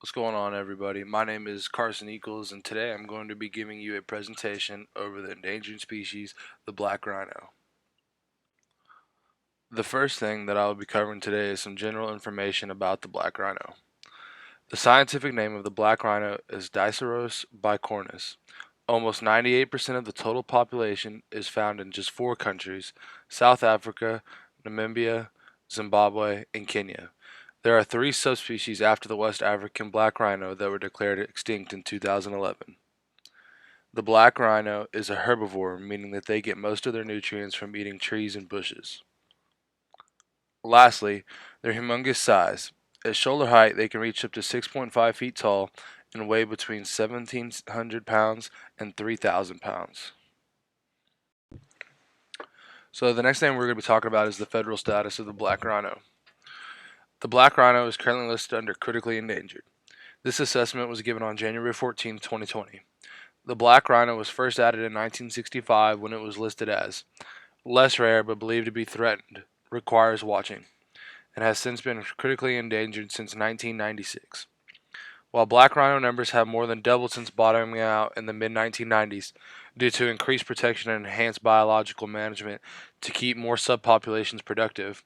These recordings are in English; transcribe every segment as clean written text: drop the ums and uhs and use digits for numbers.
What's going on, everybody? My name is Carson Eccles, and today I'm going to be giving you a presentation over the endangered species, the black rhino. The first thing that I will be covering today is some general information about the black rhino. The scientific name of the black rhino is Diceros bicornis. Almost 98% of the total population is found in just 4 countries: South Africa, Namibia, Zimbabwe, and Kenya. There are 3 subspecies after the West African black rhino that were declared extinct in 2011. The black rhino is a herbivore, meaning that they get most of their nutrients from eating trees and bushes. Lastly, their humongous size. At shoulder height, they can reach up to 6.5 feet tall and weigh between 1,700 pounds and 3,000 pounds. So the next thing we're going to be talking about is the federal status of the black rhino. The black rhino is currently listed under critically endangered. This assessment was given on January 14, 2020. The black rhino was first added in 1965 when it was listed as less rare but believed to be threatened, requires watching, and has since been critically endangered since 1996. While black rhino numbers have more than doubled since bottoming out in the mid-1990s due to increased protection and enhanced biological management to keep more subpopulations productive,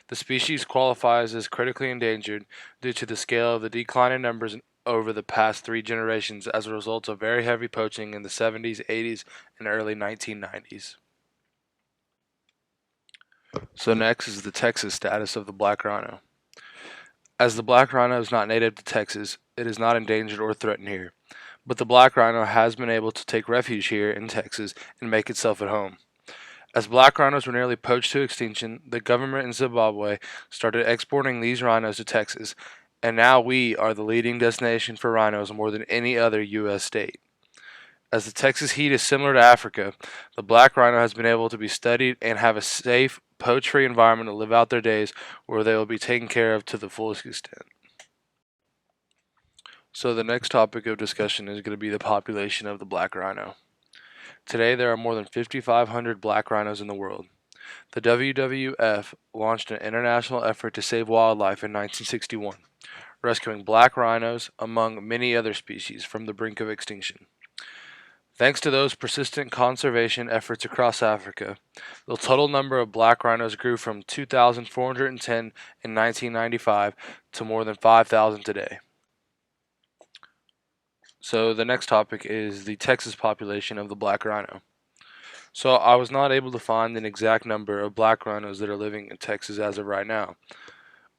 the species qualifies as critically endangered due to the scale of the decline in numbers over the past 3 generations as a result of very heavy poaching in the 70s, 80s, and early 1990s. So next is the Texas status of the black rhino. As the black rhino is not native to Texas, it is not endangered or threatened here, but the black rhino has been able to take refuge here in Texas and make itself at home. As black rhinos were nearly poached to extinction, the government in Zimbabwe started exporting these rhinos to Texas, and now we are the leading destination for rhinos more than any other U.S. state. As the Texas heat is similar to Africa, the black rhino has been able to be studied and have a safe, poach-free environment to live out their days where they will be taken care of to the fullest extent. So the next topic of discussion is going to be the population of the black rhino. Today there are more than 5,500 black rhinos in the world. The WWF launched an international effort to save wildlife in 1961, rescuing black rhinos, among many other species, from the brink of extinction. Thanks to those persistent conservation efforts across Africa, the total number of black rhinos grew from 2,410 in 1995 to more than 5,000 today. So the next topic is the Texas population of the black rhino. So I was not able to find an exact number of black rhinos that are living in Texas as of right now.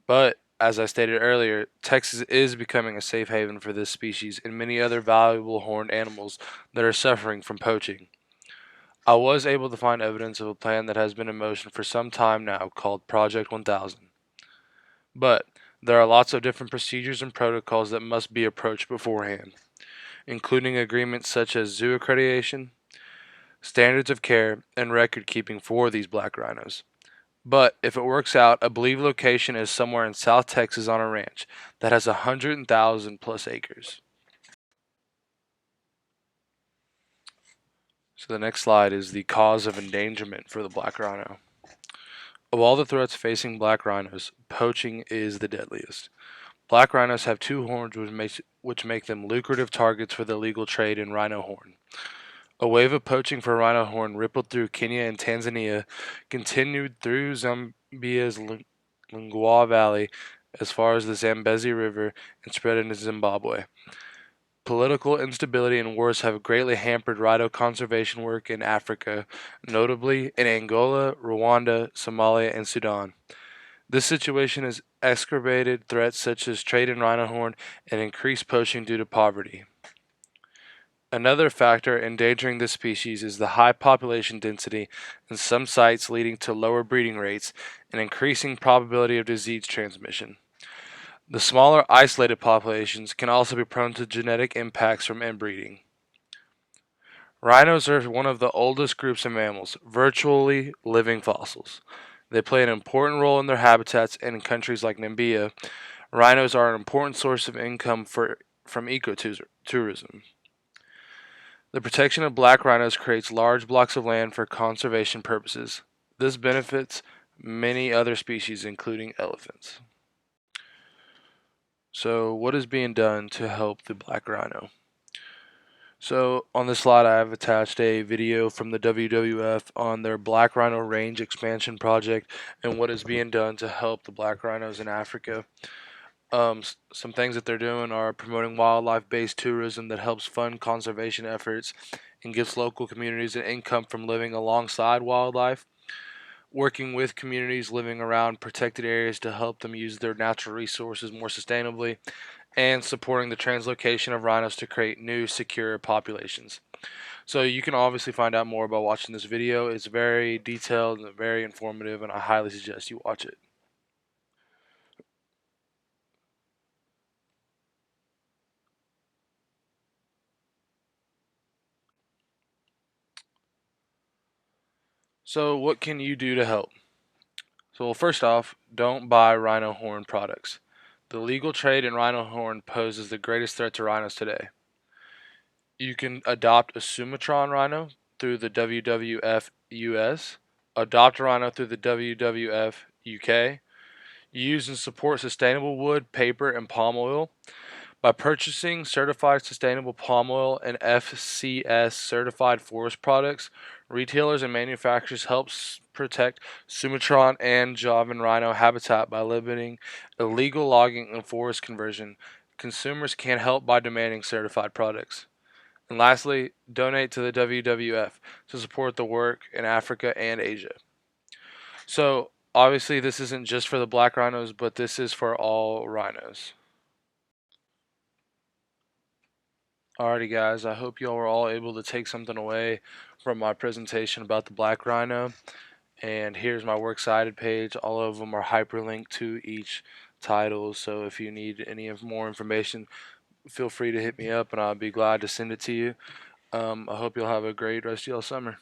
But as I stated earlier, Texas is becoming a safe haven for this species and many other valuable horned animals that are suffering from poaching. I was able to find evidence of a plan that has been in motion for some time now called Project 1000. But there are lots of different procedures and protocols that must be approached beforehand, including agreements such as zoo accreditation, standards of care, and record keeping for these black rhinos. But if it works out, I believe location is somewhere in South Texas on a ranch that has 100,000 plus acres. So the next slide is the cause of endangerment for the black rhino. Of all the threats facing black rhinos, poaching is the deadliest. Black rhinos have 2 horns which make them lucrative targets for the illegal trade in rhino horn. A wave of poaching for rhino horn rippled through Kenya and Tanzania, continued through Zambia's Lungwa Valley as far as the Zambezi River, and spread into Zimbabwe. Political instability and wars have greatly hampered rhino conservation work in Africa, notably in Angola, Rwanda, Somalia, and Sudan. This situation has exacerbated threats such as trade in rhino horn and increased poaching due to poverty. Another factor endangering this species is the high population density in some sites, leading to lower breeding rates and increasing probability of disease transmission. The smaller isolated populations can also be prone to genetic impacts from inbreeding. Rhinos are one of the oldest groups of mammals, virtually living fossils. They play an important role in their habitats, and in countries like Namibia, rhinos are an important source of income from ecotourism. The protection of black rhinos creates large blocks of land for conservation purposes. This benefits many other species, including elephants. So, what is being done to help the black rhino? So, on this slide, I have attached a video from the WWF on their black rhino range expansion project and what is being done to help the black rhinos in Africa. Some things that they're doing are promoting wildlife-based tourism that helps fund conservation efforts and gives local communities an income from living alongside wildlife. Working with communities living around protected areas to help them use their natural resources more sustainably, and supporting the translocation of rhinos to create new, secure populations. So you can obviously find out more about watching this video. It's very detailed and very informative, and I highly suggest you watch it. So what can you do to help? So, well, first off, don't buy rhino horn products. The legal trade in rhino horn poses the greatest threat to rhinos today. You can adopt a Sumatran rhino through the WWF US, adopt a rhino through the WWF UK, use and support sustainable wood, paper, and palm oil. By purchasing certified sustainable palm oil and FCS certified forest products, retailers and manufacturers help protect Sumatran and Javan rhino habitat by limiting illegal logging and forest conversion. Consumers can help by demanding certified products. And lastly, donate to the WWF to support the work in Africa and Asia. So, obviously, this isn't just for the black rhinos, but this is for all rhinos. Alrighty, guys, I hope y'all were all able to take something away from my presentation about the black rhino. And here's my works cited page. All of them are hyperlinked to each title. So if you need any more information, feel free to hit me up and I'll be glad to send it to you. I hope you'll have a great rest of y'all summer.